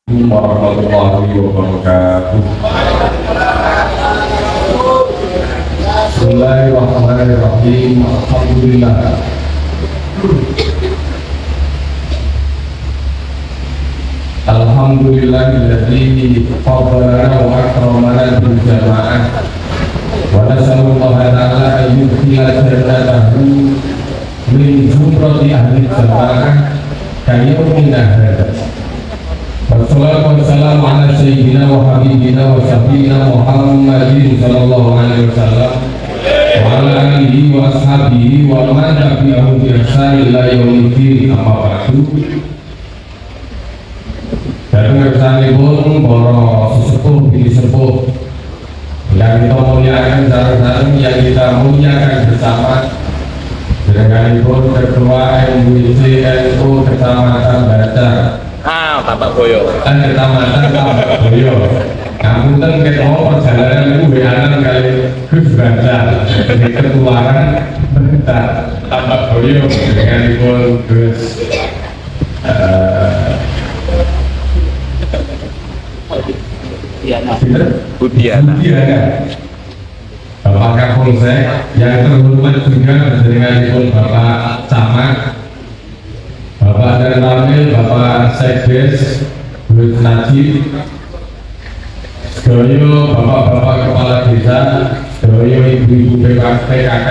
Warahmatullahi wabarakatuh. Bismillahirrahmanirrahim. Alhamdulillah. Alhamdulillahilladzi faddalana wa akramana bil jamaah. Wa nas'alullaha ta'ala an yudkhila jannatahu min zumrati ahli jamaah kayyumina hadza. Wassalatu wassalamu ala sayyidina wa habibina wa syafiina Muhammadin sallallahu alaihi wasallam wa ala alihi wa ashabihi wa man tabi'ahum bi ihsan ila yaumil amma ba'du. Dan kersanipun para sesepuh bini sepuh yang kita muliakan sareng-sareng, yang kita muliakan bersama, denganipun Ketua MUIC NU Kecamatan Bacar Tambak Boyo. Kecamatan Tambak Boyo. Ngapunten kita perjalanan itu WA-an kali Gus Bacar, jadi ketularan Bacar Tambak Boyo denganipun Gus Budiana. Bapak Kapolsek yang terhormat juga denganipun Bapak Camat, Bapak dan Ramil, Bapak Sekdes, Gus Najib, sedoyo Bapak-bapak Kepala Desa, sedoyo Ibu-ibu PKK,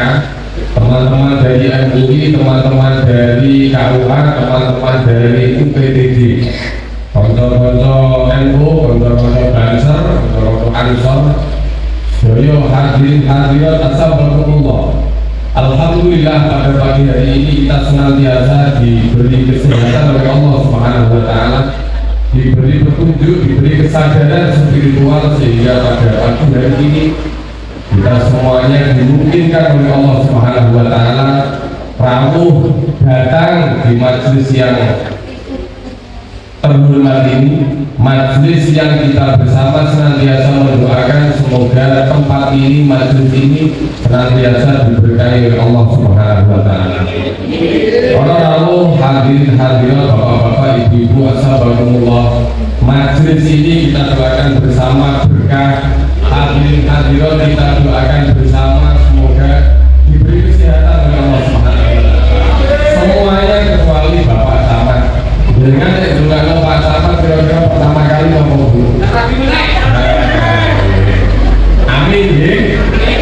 teman-teman dari MUI, teman-teman dari KUA, teman-teman dari UPTD, konco-konco NU, konco-konco Banser, konco-konco Ansor, sedoyo hadirin hadirat assalamualaikum. Alhamdulillah pada pagi hari ini kita senantiasa diberi kesehatan oleh Allah Subhanahu wa Ta'ala, diberi petunjuk, diberi kesadaran spiritual, sehingga pada pagi hari ini kita semuanya dimungkinkan oleh Allah Subhanahu wa Ta'ala ramuh datang di majelis yang terhormat ini, majelis yang kita bersama senantiasa mendoakan semoga tempat ini, majelis ini senantiasa diberkahi oleh Allah Subhanahu wa Ta'ala. Para rawuh hadirin hadirat, bapak-bapak, ibu-ibu, assalamualaikum. Majelis ini kita doakan bersama berkah, hadirin hadirat kita doakan bersama semoga diberi kesehatan oleh Allah Subhanahu wa Ta'ala. Semuanya kecuali Bapak Camat. Dengan juga Pak Camat kira-kira pertama kali ngomong dulu. Amin ya,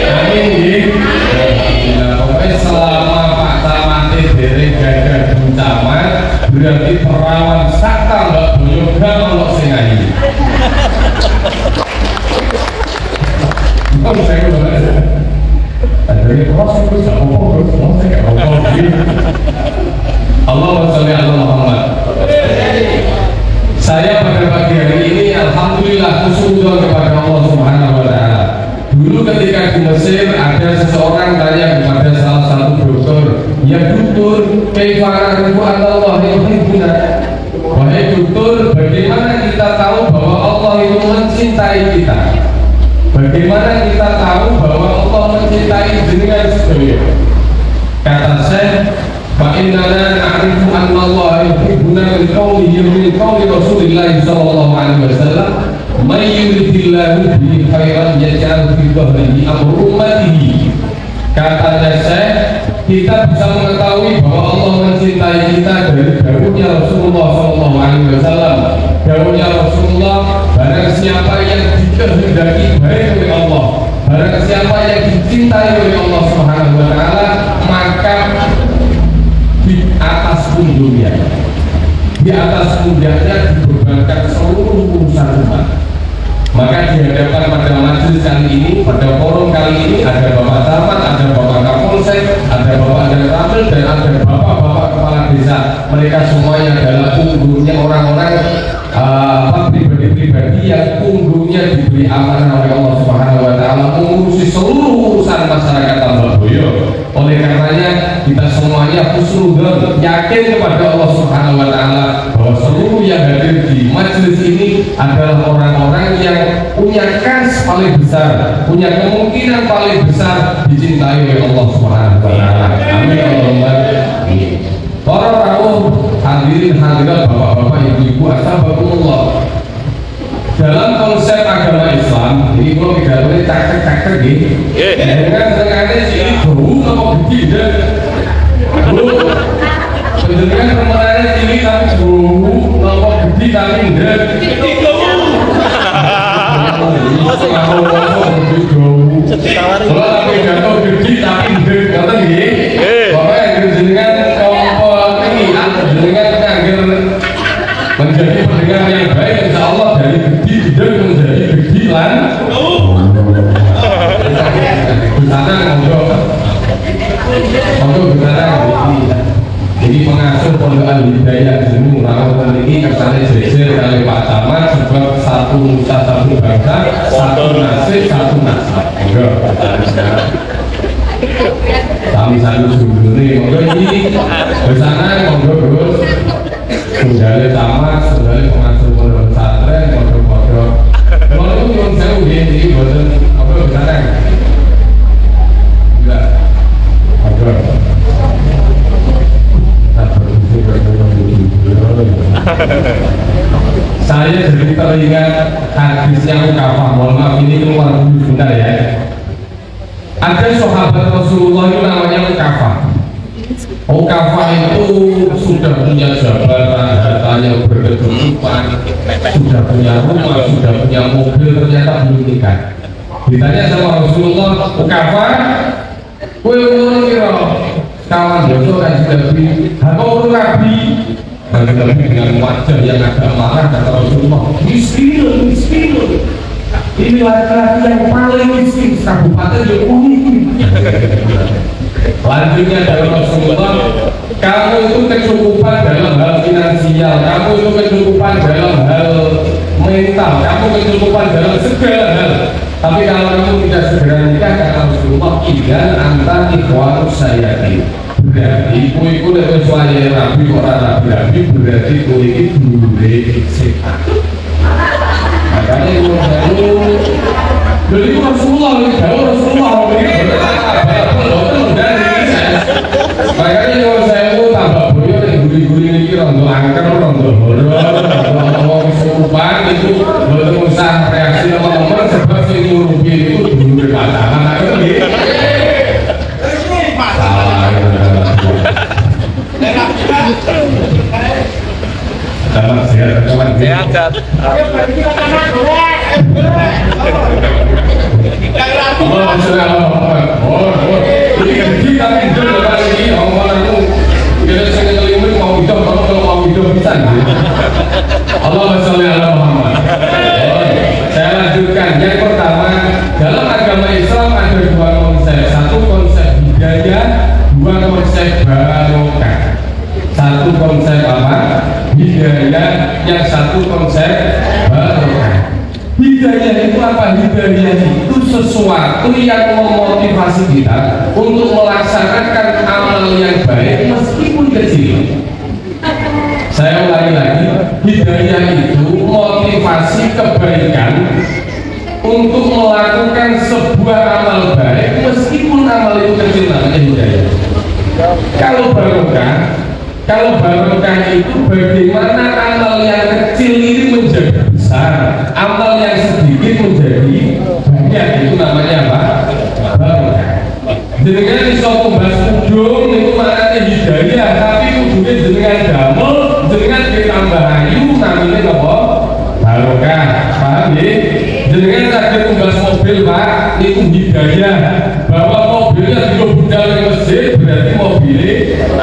amin ya. Pokoknya selama Pak Camat dari gagal Camat berarti perawan sakta Mbak Boyo gak ono sing ayu. Bukan saya udah dari proses itu gak apa-apa, saya gak apa-apa. Allahumma sholli ala Muhammad. Saya pada pagi hari ini alhamdulillah bersyukur kepada Allah Subhanahu wa Ta'ala. Dulu ketika di Mesir ada seseorang tanya kepada salah satu dokter, "Ya dokter, kaifa na'rifu anna Allah yuhibbuna?" Wahai dokter, bagaimana kita tahu bahwa Allah itu mencintai kita? Bagaimana kita tahu bahwa Allah mencintai jenengan sedaya? Kata Syekh, فإننا نعرف أن الله يحبنا من قول رسول الله صلى الله عليه وسلم من يرد الله به خيرا يجعل في ظهره أمر أمته. Katanya Syekh, kita bisa mengetahui bahwa Allah mencintai kita dari dawuhnya Rasulullah sallallahu alaihi wasallam. Dawuhnya Rasulullah, barang siapa yang dikehendaki baik oleh Allah, barang siapa yang dicintai oleh Allah Subhanahu wa Ta'ala, maka di atas punggungnya, di atas punggungnya dibebankan seluruh urusan umat. Maka di hadapan pada majelis kali ini, pada forum kali ini ada Bapak Camat, ada Bapak Kapolsek, ada Bapak dan Ramil, dan ada Bapak-bapak kepala desa. Mereka semuanya adalah punggungnya orang-orang pribadi-pribadi yang punggungnya diberi amanah oleh Allah Subhanahu wa Ta'ala mengurusi seluruh urusan masyarakat Tambak Boyo. Oleh karenanya kita semuanya husnudzon, yakin kepada Allah Subhanahu wa Ta'ala bahwa seluruh yang hadir di majelis ini adalah orang-orang yang punya kans paling besar, punya kemungkinan paling besar dicintai oleh Allah Subhanahu wa Ta'ala. Amin Allahumma amin. Para rawuh hadirin hadirat, bapak-bapak, ibu-ibu, assalamualaikum. Ini kalau tidak boleh cakek gitu. Kan setengahnya sih bau apa gede. Sebenarnya permainannya ini tapi bau apa gede tapi enggak. Kalau tapi jatuh gede tapi enggak, ngerti nggih? Pokoknya jenengan kompo ini jenengan agar menjadi pendengar yang baik, insya Allah dari gede menjadi gede lan. Sana ngomong ini pengasuh pondok Al-Hidayah Jenu Rawat ini kesannya jejer kali Pak Camat sebab satu nusa satu bangsa, satu nasib satu nasab. Kami satu judul nih, monggo ini bersana monggo terus sundale camat, sundale pengasuh pondok pesantren, pondok-pondok. Kalau itu yang saya udah ini buatan apa bersana? Enggak, monggo. Saya jadi teringat hadisnya Ukafah. Mohon maaf ini keluar dulu sebentar ya. Ada sahabat Rasulullah itu namanya Ukafah. Ukafah itu sudah punya jabatan, hartanya berkecukupan, sudah punya rumah, sudah punya mobil, ternyata belum nikah. Ditanya sama Rasulullah, Ukafah, kowe umur piro? Kawan dosa kan sudah beri, aku rabi. Dan dengan wajah yang agak marah kata Rasulullah, miskin. Ini laki-laki yang paling miskin kabupaten Jokowi. Lanjutnya dari Rasulullah, kamu itu kecukupan dalam hal finansial, kamu itu kecukupan dalam hal mental, kamu kecukupan dalam segala hal. Tapi kalau kamu tidak segera nikah, kata Rasulullah, idan antar ikhwanus sayyati. Berarti kuiku nek wis wayahe rabi kok ora rabi, berarti kuwi iki dulure setan. Makanya itu dari Rasulullah, makanya kalau saya mau tambah boyo nih guri-guri ini rondo angker, rondo horor, ngomong kesurupan itu belum usah reaksi teman-teman sebab si ngurupi itu dulure pasangan itu gitu. Selamat sehat, kawan. Sehat. Allah Subhanahu. Ini kan kita hidup lepas ini omonganmu. Kita sangat terlibat mau hidup, kalau mau hidup bisa. Allah Subhanahu Muhammad. Saya lanjutkan. Yang pertama, dalam agama Islam ada dua konsep. Satu konsep hidayah, dua konsep barokah. Satu konsep apa? Hidayah, yang satu konsep barokah. Hidayah itu apa? Hidayah itu sesuatu yang memotivasi kita untuk melaksanakan amal yang baik meskipun kecil. Saya ulangi lagi, hidayah itu motivasi kebaikan untuk melakukan sebuah amal baik meskipun amal itu kecil, namanya hidayah. Kalau barokah itu bagaimana amal yang kecil ini menjadi besar, amal yang sedikit menjadi banyak, itu namanya apa? Barokah. Jenengan iso tumbas kudung itu maknanya hidayah, tapi kudungnya jenengan damel, jenengan ditambah ayu, namanya apa? Barokah. Paham ya? Jenengan sakit tumbas mobil Pak, itu hidayah. Bawa mobilnya juga budal ke masjid, berarti mobilnya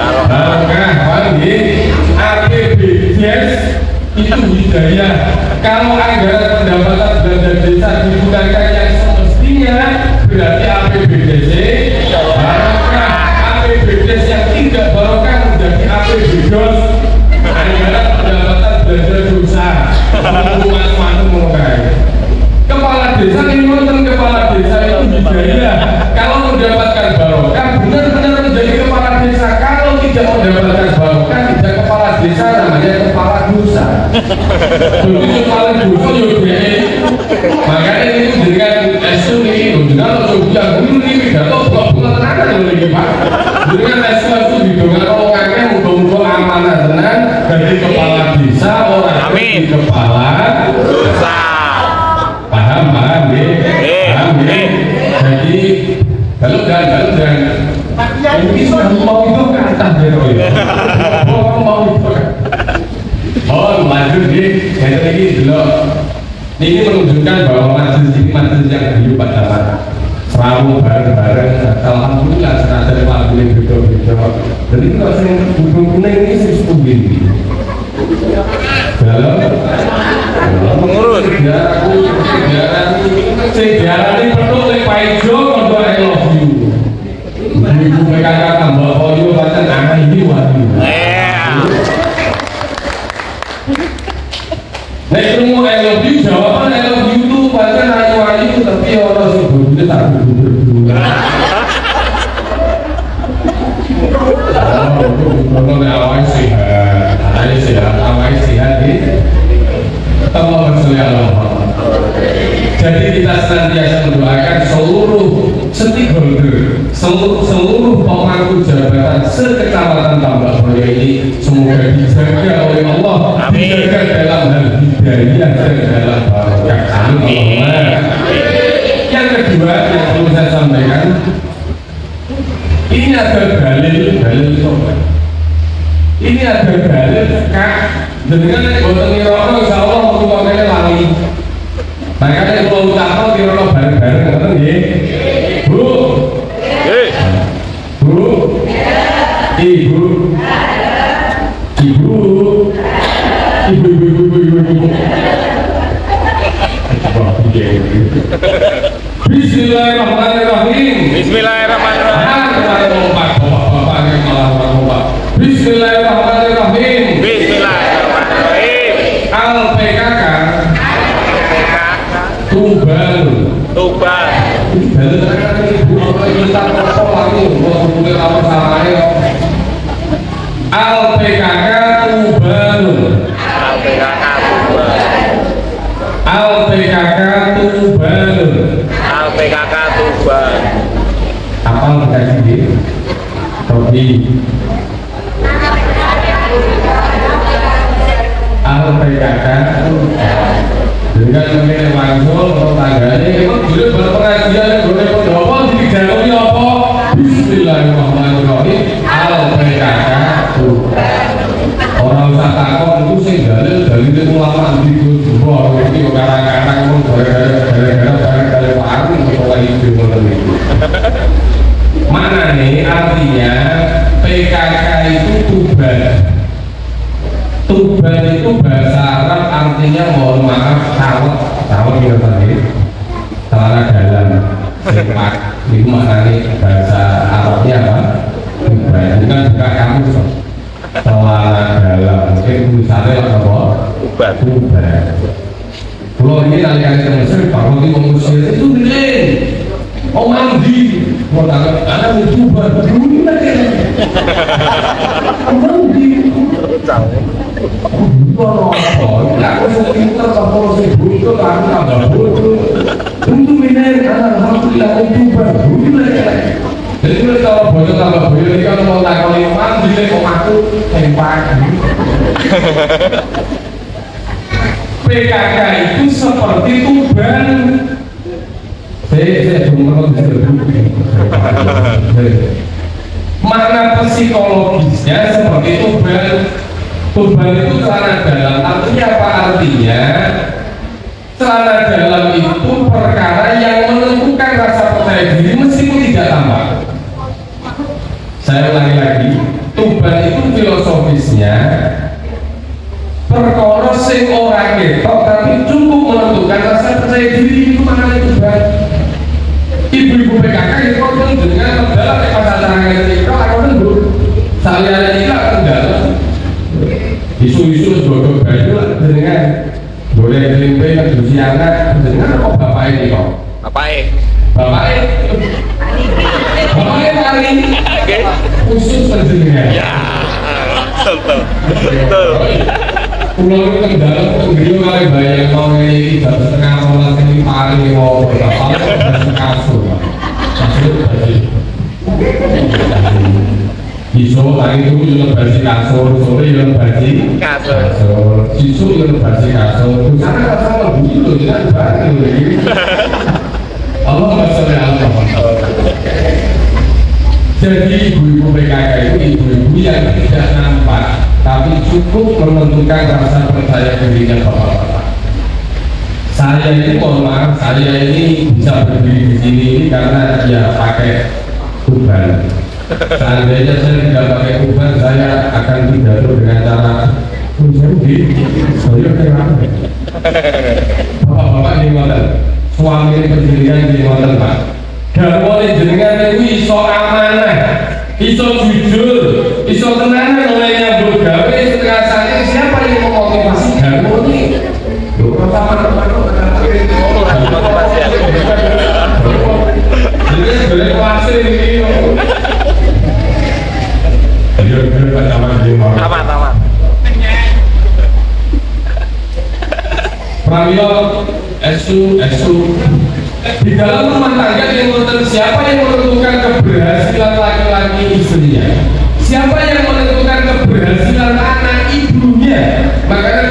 barokah. Paham ya? APBDes itu hidayah. Kalau anggaran pendapatan belanja desa digunakan yang semestinya, berarti APBDes barokah. APBDes yang tidak barokah menjadi APBDos, anggaran pendapatan belanja dosa. Kepala desa ini nonton, kepala desa itu hidayah. Kalau mendapatkan barokah benar-benar menjadi kepala desa. Kalau tidak mendapatkan barokah, tidak kepala desa, namanya kepala dosa. Jadi kepala dosa juga. Makanya itu dengan SU ini, dengan yang dulu ini pidato bukan tenaga lagi Pak. Dengan SU itu didongak omongannya mudah-mudah amanah tenang dari kepala desa orang. Amin. Kepala dosa. Paham ya? dan mungkin sudah mau itu kata bero ya. Mau itu. Oh, lanjut nih. Yang tadi dulu. Ini menunjukkan bahwa majelis ini majelis yang hidup pada masa selalu bareng-bareng. Alhamdulillah senajan lagu yang beda-beda. Jadi kalau saya hubung kuning ini sih sepuluh dalam Pengurus. Sejarah ini perlu Paijo untuk I love you. Ibu mereka tambah koyo pacar anak ini waduh. Nek krungu I love you jawaban I love you itu pacar ayu-ayu tapi orang sing bodine tak berdua. Kalau awalnya sehat, awalnya sehat ketemu Rasulullah Allah. Jadi kita senantiasa mendoakan seluruh stakeholder, seluruh pemangku jabatan sekecamatan Tambak Boyo ini semoga dijaga oleh Allah, dijaga dalam hal hidayah dan dalam barokah. Amin. Yang kedua yang perlu saya sampaikan, ini ada dalil sobat. Ini ada dalil kak dengan boten ngirono insyaallah mengkene lali. Makanya kalau utama ngirono bareng-bareng ngoten nggih. Bu. Bu. Ibu. Ibu. Ibu. Bismillahirrahmanirrahim. Bismillahirrahmanirrahim. Bismillahirrahmanirrahim. Bismillahirrahmanirrahim. Al-PKK Tuban. Al-PKK Tuban. Al-PKK Tuban. Al-PKK Tuban. Apa dikasih di? Topi. Al-PKK dengan mengenai langsung tetangganya memang dulu berpengajian boleh pendopo di jalurnya apa? Bismillahirrahmanirrahim. Al-PKK orang usah takut itu sih dalil ulama di Gunung ini kadang-kadang pun gara-gara warung atau itu mana nih artinya PKK itu Tuban itu bahasa Arab artinya mohon maaf cawet ya tadi celana dalam semak itu maknanya bahasa Arabnya apa? Tuban bukan buka kamu celana dalam mungkin tulisannya apa? Tuban. Kalau ini kali-kali ke Mesir kalau di Mesir itu nih oh mandi mau tanya anak mau Tuban dulu lagi mandi aku sepinter kalau saya butuh aku tambah butuh untuk ini alhamdulillah itu baru jadi kalau boyo tambah boyo ini kalau mau takoni mandi kok aku tempat PKK itu seperti Tuban saya cuma makna psikologisnya seperti Tuban itu celana dalam artinya apa? Artinya celana dalam itu perkara yang menentukan rasa percaya diri meskipun tidak tampak. Saya ulangi lagi, Tuban itu filosofisnya perkara sing ora ketok tapi cukup menentukan rasa percaya diri itu maknanya Tuban. Ibu-ibu PKK itu kan dengan dalam pasangan itu aku kan bu saya ini akan dalam isu-isu bodoh baju lah dengan boleh kelimpe ngadusi anak dengan kok bapak ini kok bapaknya kali khusus penjenengan Ya, betul. pulau itu kan dalam video kali bayang mau ini jam setengah malam ini paling mau bapak kasur iso hari itu yang bersih kasur, sore yang bersih kasur, isu yang bersih kasur. Karena sama begitu jangan bareng lagi. Allah masalah Allah. cukup menentukan rasa percaya dirinya bapak-bapak. Saya ini mohon maaf, saya ini bisa berdiri di sini ini karena ya pakai uban. Seandainya saya tidak pakai uban, saya akan pidato dengan cara saya kira bapak-bapak ini ngoten, suami pendirian ini ngoten Pak. Garwane jenengan itu iso amanah, iso jujur, iso tenanan oleh nyambut gawe rasanya siapa yang memotivasi garwane ini? Loh, Motivasi aku. jadi boleh kuasir ini. Tamat. Pramila esu di dalam rumah tangga yang menentukan siapa yang menentukan keberhasilan laki-laki istrinya, siapa yang menentukan keberhasilan anak ibunya. Makanya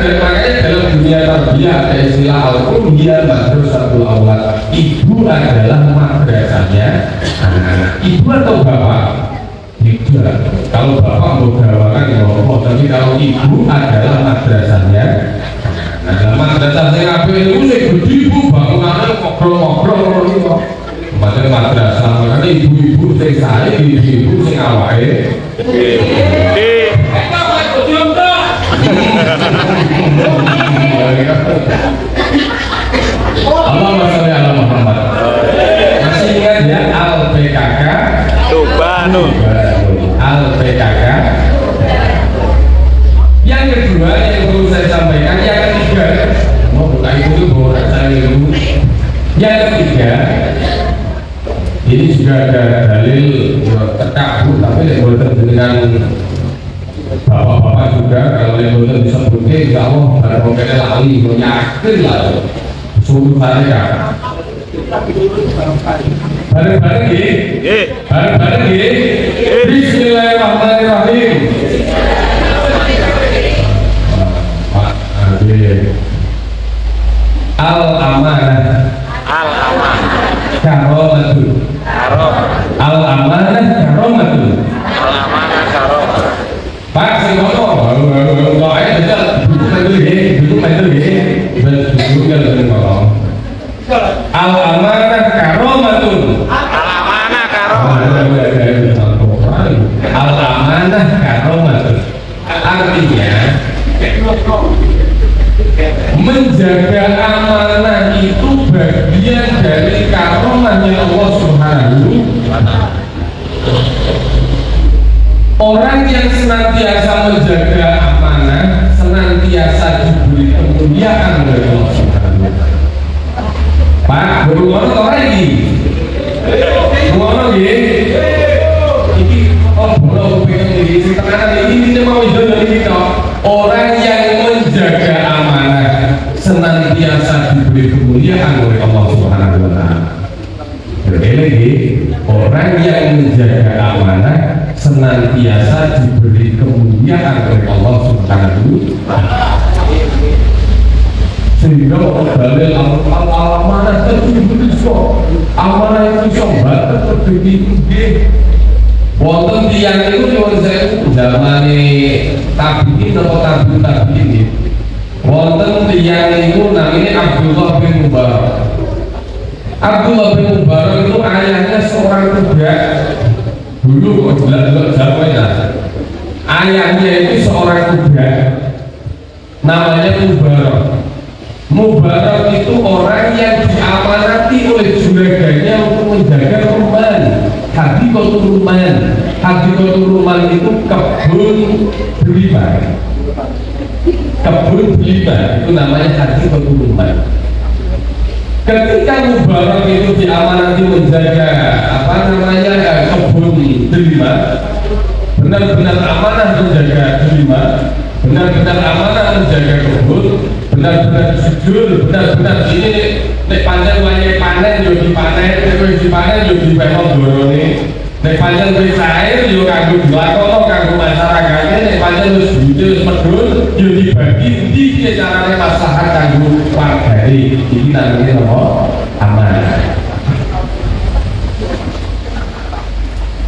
dalam dunia tarbiyah ada istilah al-umiyah madrasatul awlad. Ibu adalah madrasahnya anak-anak. Ibu atau bapak? Ibu. Kalau bapak mau gawakan ya mau, tapi kalau ibu adalah madrasahnya. Nah, madrasah sing apik niku sing gedhi Bu, bangunane ngobrol-ngobrol niku. Macam madrasah, makanya ibu-ibu sing sae, ibu-ibu sing awake. Allahumma sholli ala Muhammad. Masih ingat ya Al-PKK? Tubanul. Al-PKK. Yang kedua yang perlu saya sampaikan, yang ketiga, mau buka itu boleh saya dulu. Yang ketiga, ini juga ada dalil tekak Bu, tapi boleh dengan bapak-bapak juga kalau yang boleh disebutnya, insya Allah barang kena lali, yakin lah, suruh saya. Bareng-bareng ya, bareng-bareng ya. Bismillahirrahmanirrahim. Al-amanah karomatun. Al-amanah karomatun. Pak, sing ngono, kok ae bisa duduk meter nggih. Duduk ya lho ngomong. Al-amanah karomatun. Al-amanah karomatun. Artinya menjaga amanah itu bagian dari karomahnya Allah Subhanahu wa ta'ala. Orang yang senantiasa menjaga amanah senantiasa diberi kemuliaan oleh Allah Subhanahu wa ta'ala. Pak, baru ngono to iki? Ngono nggih. Iki bola pengen iki sing tenanan iki mau iso dari kita. Orang yang menjaga amanah senantiasa diberi kemuliaan oleh Allah Subhanahu wa ta'ala. Lagi, orang yang menjaga amanah senantiasa diberi kemuliaan oleh Allah Subhanahu wa ta'ala. Sehingga dalil amanah itu amanah itu sobat terjadi. Wonten tiyang itu nyuwun sewu zamane tabiin atau tabiin. Wonten tiyang itu namanya Abdullah bin Mubarak. Abdullah bin Mubarak itu ayahnya seorang budak. Dulu kok jelas zamannya. Ayahnya itu seorang budak. Namanya Mubarak. Mubarak itu orang yang diamanati oleh juraganya untuk menjaga rumah. Hadikotul Ruman itu kebun delima. Kebun delima itu namanya Hadikotul Ruman. Ketika Mubarak itu diamanati menjaga kebun delima, benar-benar amanah menjaga delima, benar-benar amanah menjaga kebun, benar-benar jujur, benar-benar ini nek pancen wayahe panen yo dipanen, nek dipanen yo dipemong dorone. Nek pancen wis air yo kanggo dilakono kanggo masyarakate, nek pancen wis butuh wis medhun yo dibagi ndi piye carane maslahat kanggo wargane. Iki namanya apa? Amanah.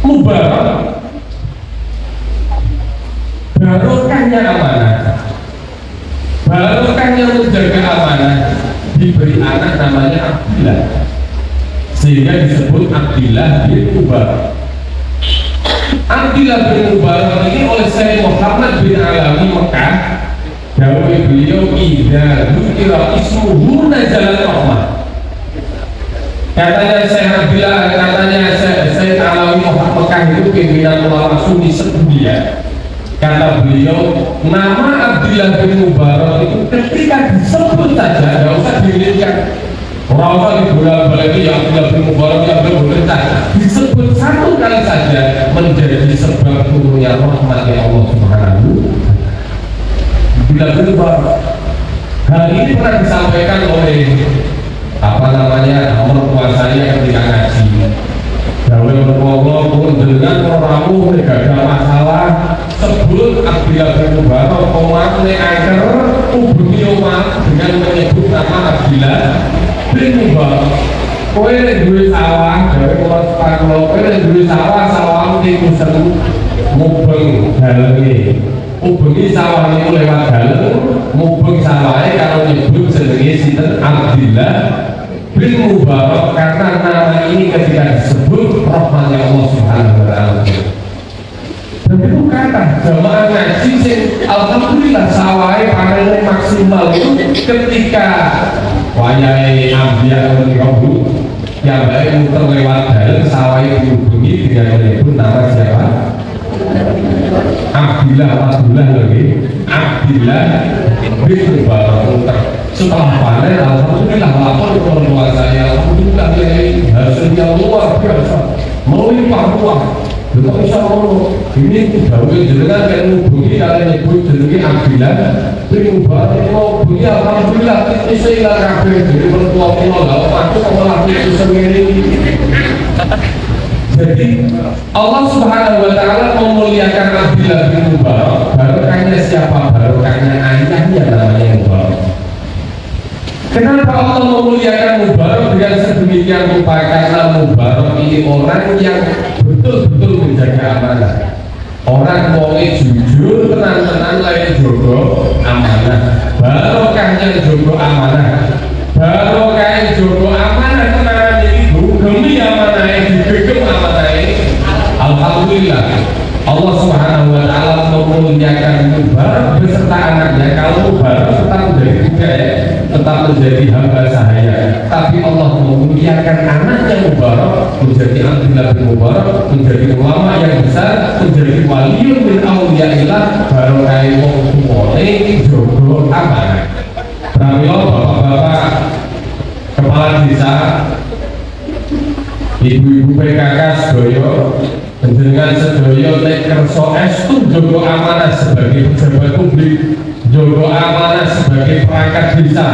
Mubarak barokah barokahnya amanah, barokahnya menjaga amanah, diberi anak namanya Abdillah, sehingga disebut Abdillah bin Mubarak. Abdillah bin Mubarak ini oleh Syekh Muhammad bin Alawi Mekah, dawuh beliau idza dzukira ismuhu nazalat rahmah. Katanya Syekh Abdillah, katanya Syekh Alawi Mekah itu pimpinan ulama Sunni sedunia. Kata beliau, nama Abdillah bin Mubarak itu ketika disebut saja, tidak usah dilihatkan. Orang-orang di bulan balik yang Abdillah bin Mubarak yang berperintah disebut satu kali saja menjadi sebab turunnya rahmat Allah Subhanahu. Abdillah bin Mubarak. Hal ini pernah disampaikan oleh mertua saya ketika ngaji. Dawe mertua pun dengan oramu tidak ada masalah. Sebut Abdillah bin Mubarak komat angker hubungi umat dengan menyebut nama Abdillah bin Mubarak. Kowe nek duwe sawah, gawe komat separo, kowe nek duwe sawah niku seru mubeng dalenge. Ubengi sawah niku lewat dalem, mubeng sawahe kalau nyebut jenenge sinten Abdillah bin Mubarak karena nama ini ketika disebut rahmatnya Allah Subhanahu wa taala. Dan itu kata jamaah ngaji sing alhamdulillah sawahe panennya maksimal itu ketika wayahe ambiya ketika yang baik muter lewat dalem sawahe dihubungi dengan menyebut nama siapa? Abdillah lagi Abdillah bin Mubarak muter. Setelah panen alhamdulillah lapor orang tua saya, alhamdulillah ini hasilnya luar biasa melimpah ruah. Tidak bisa ngomong ini dawe jenengan kan hubungi kalian nyebut jenenge Abdillah bin Mubarak mau hubungi alhamdulillah ini saya ilang kabeh jadi mertua kula lha aku kok malah itu sendiri. Jadi Allah Subhanahu wa taala memuliakan Abdillah bin Mubarak. Barokahnya siapa? Barokahnya ayahnya namanya Mubarak. Kenapa Allah memuliakan Mubarak dengan sedemikian rupa? Karena Mubarak ini orang yang betul-betul menjaga amanah. Orang wonge jujur, tenan-tenan lain jogo amanah. Barokahnya jogo amanah. Barokah jogo amanah tenan iki demi amanah digegem amanah ini. Alhamdulillah Allah Subhanahu wa taala memuliakan Mubarak beserta anaknya. Kalau Mubarak tetap menjadi budaya, tetap menjadi hamba sahaya, tapi Allah memuliakan anaknya Mubarak menjadi Abdillah bin Mubarak, menjadi ulama yang besar, menjadi waliun min auliyaillah. Barokah wong tuwane jogo amanah. Pramila bapak-bapak kepala desa, ibu-ibu PKK sedaya, dengan sedaya nek kersa estu jogo amanah sebagai pejabat publik, jogo amanah sebagai perangkat desa,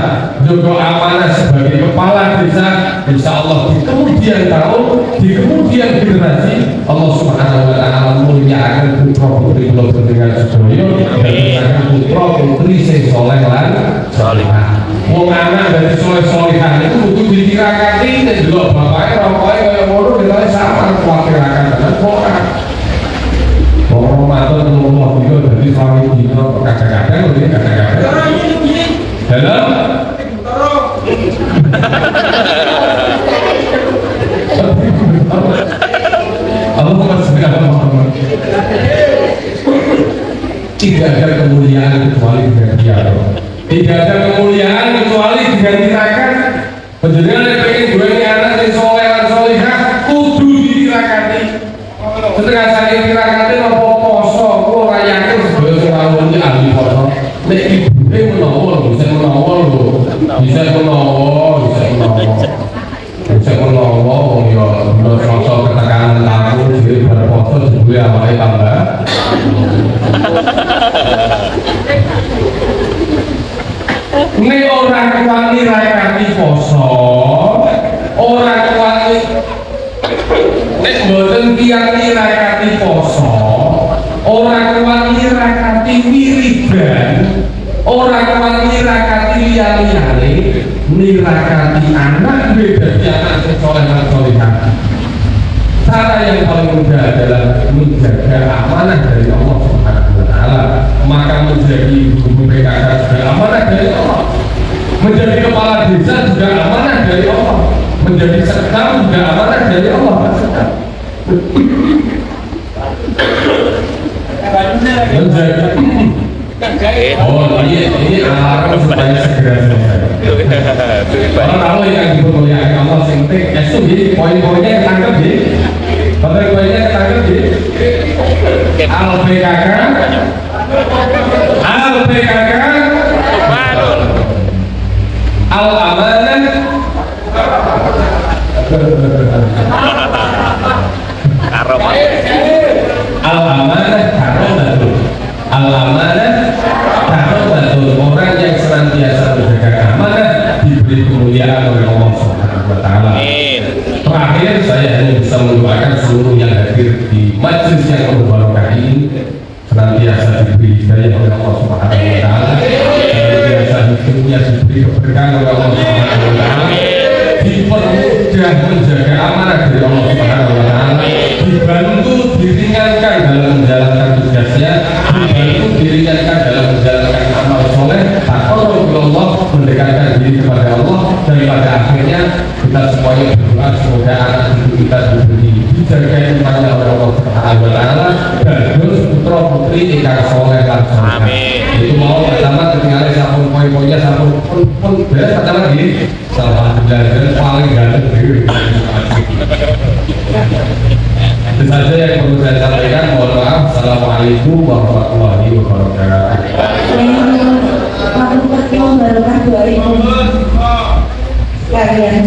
jogo amanah sebagai kepala desa, insya Allah di kemudian tahun, di kemudian generasi Allah Subhanahu wa taala muliakan putra putri kula dengan sedaya dan putra putri sing saleh lan salihah. Wong anak dari soleh-solihah itu kudu ditirakati nek delok bapake rokoke kaya ngono dhewe sama kuwatirakan tenan kok. Wong Ramadan Allah itu dadi selalu dino kadang-kadang lho kadang-kadang. Dalam Allahumma sholli ala Muhammad. Tidak ada kemuliaan kecuali dengan dia. Tidak ada kemuliaan kecuali dengan tirakat. Penjenengan yang pengen gue ini anak yang soleh dan solihah kudu ditirakati. Setengah saya tirakati apa poso, gue rayakan sebagai seorang wali ahli poso. Nek ibu menawa, bisa menawa lho, bisa menawa, bisa menawa, ya menurut sosok ketekanan tamu jadi berposo juga awalnya tambah. Ini orang wali rakati poso, orang wali mboten kiai rakati poso, orang wali rakati wiridan, orang wali rakati liyane, nirakati anak beda di anak soleh lan solihah. cara yang paling mudah adalah menjaga amanah dari Allah Subhanahu wa Ta'ala. Maka menjadi guru PKK juga amanah dari Allah, menjadi kepala desa juga amanah dari Allah, menjadi sekam juga amanah dari Allah. Menjadi ini alarm supaya segera selesai. Kalau yang dipermuliakan Allah penting, itu poin-poinnya ketangkep di, poin-poinnya ketangkep di. Al-PKK, Al-Amanah, Al-Amanah karomatul, Al-Amanah karomatul. Orang yang senantiasa menjaga amanah diberi kemuliaan oleh Allah Subhanahu wa Ta'ala. Terakhir saya hanya bisa mendoakan seluruh yang hadir di majelis yang berbarokah ini senantiasa diberi hidayah oleh Allah Subhanahu wa Ta'ala, senantiasa hidupnya diberi keberkahan oleh Allah Subhanahu wa Ta'ala, dipermudah menjaga amanah dari Allah Subhanahu wa Ta'ala, dibantu diringankan dalam menjalankan tugasnya, dibantu diringankan dalam menjalankan amal soleh, Allah mendekatkan diri kepada Allah, dan pada akhirnya kita semuanya berdoa semoga anak cucu kita diberi dijaga imannya oleh Allah Subhanahu wa Ta'ala, bagus putra putri ingkang soleh lan saleh. Itu mau pertama ketinggalan sampun poin-poinnya sampun pun beres pertama lagi. Alhamdulillah dan paling ganteng diri. Itu saja yang perlu saya sampaikan. Mohon maaf. Assalamualaikum warahmatullahi wabarakatuh. Barokah 2000 sekalian.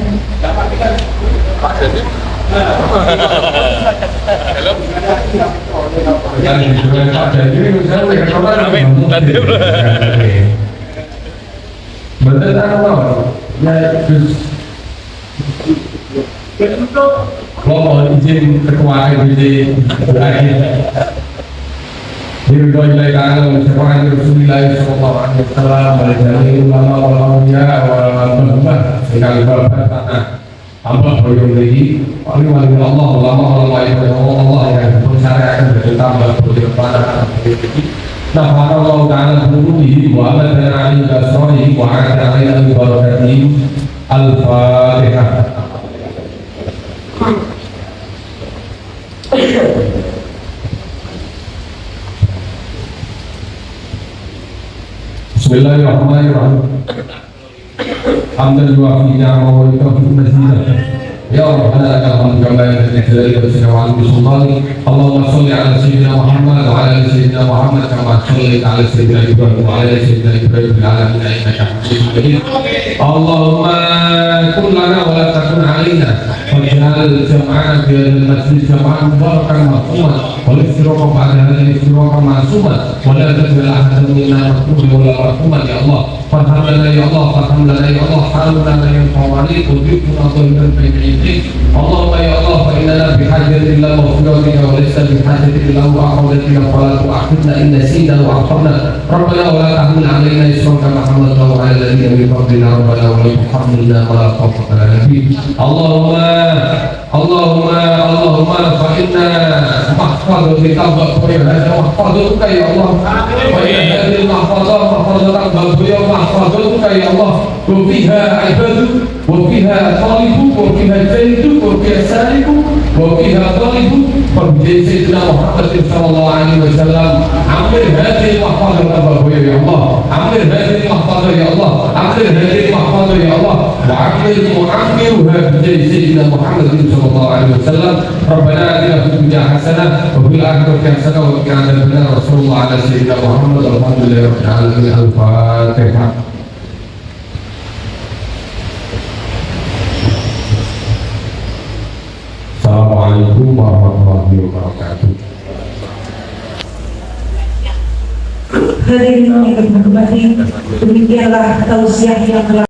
Mohon izin ketua RBD berakhir. Diridhoi ta'ala wa syafa'ati Rasulillah sallallahu alaihi wasallam wa jami'il ulama wal awliya wal ulama sekali bapak tanah hamba beliau ini wali Allah, ulama wali Allah yang mensyariatkan bertambah berdepan nah Allah ta'ala bunuhi wa amadana alaihi basroni wa a'adana alaihi barakatihi al-fatihah. Bismillahirrahmanirrahim. Hamdan yuafi ni'amahu wa yukafi mazidah. Ya Rabbana lakal hamdu kama yanbaghi li wajhika wa 'azimi sultanik. Allahumma shalli 'ala sayyidina Muhammad wa 'ala ali sayyidina Muhammad kama shallaita 'ala sayyidina Ibrahim wa 'ala ali sayyidina Ibrahim fil 'alamin innaka Hamidum Majid. Allahumma kun lana wa la takun 'alaina waj'al jam'ana fi hadzal majlis jam'an mubarakan marhuman wa istiraqa ba'da hadzal istiraqa ma'suman wa la taj'al ahadan minna maqbulan wa la marhuman ya Allah. Farham lana ya Allah, farham lana ya Allah, halu lana ya Tawali, kudukuna tuhiran bayi. Allahumma ya Allah, fa innana bihajatin ila maghfiratika wa laysa bihajatin ila mu'akhadatika fala tu'akhidna in nasina wa akhtana. Rabbana wa la tahmil 'alaina isran kama hamaltahu 'ala alladhina min qablina. Rabbana wa la tuhammilna ma la taqata lana bihi. Allahumma fa inna mahfadhatika wa mahfadhatuka ya Allah. Wa inna hadhihi mahfadhatuka mahfadhatuka ya Allah. Wa fiha 'ibaduk wa fiha talibuk wa fiha jayduk wa fiha salikuk wa fiha talibuk. Fabdi sayyidina Muhammad sallallahu alaihi wasallam amir hadhihi mahfadhatuka ya Allah. Amir hadhihi mahfadhatuka ya Allah. Amir hadhihi mahfadhatuka ya Allah. Wa amir mu'ammiruha bi sayyidina Muhammad sallallahu alaihi wasallam. Rabbana atina fid dunya hasanah wa fil akhirati hasanah wa qina adzabannar. Rasulullah ala sayyidina Muhammad alhamdulillahi rabbil alamin. Al-Fatihah. Assalamualaikum warahmatullahi wabarakatuh. Hadirin yang terhormati, demikianlah tausiah yang telah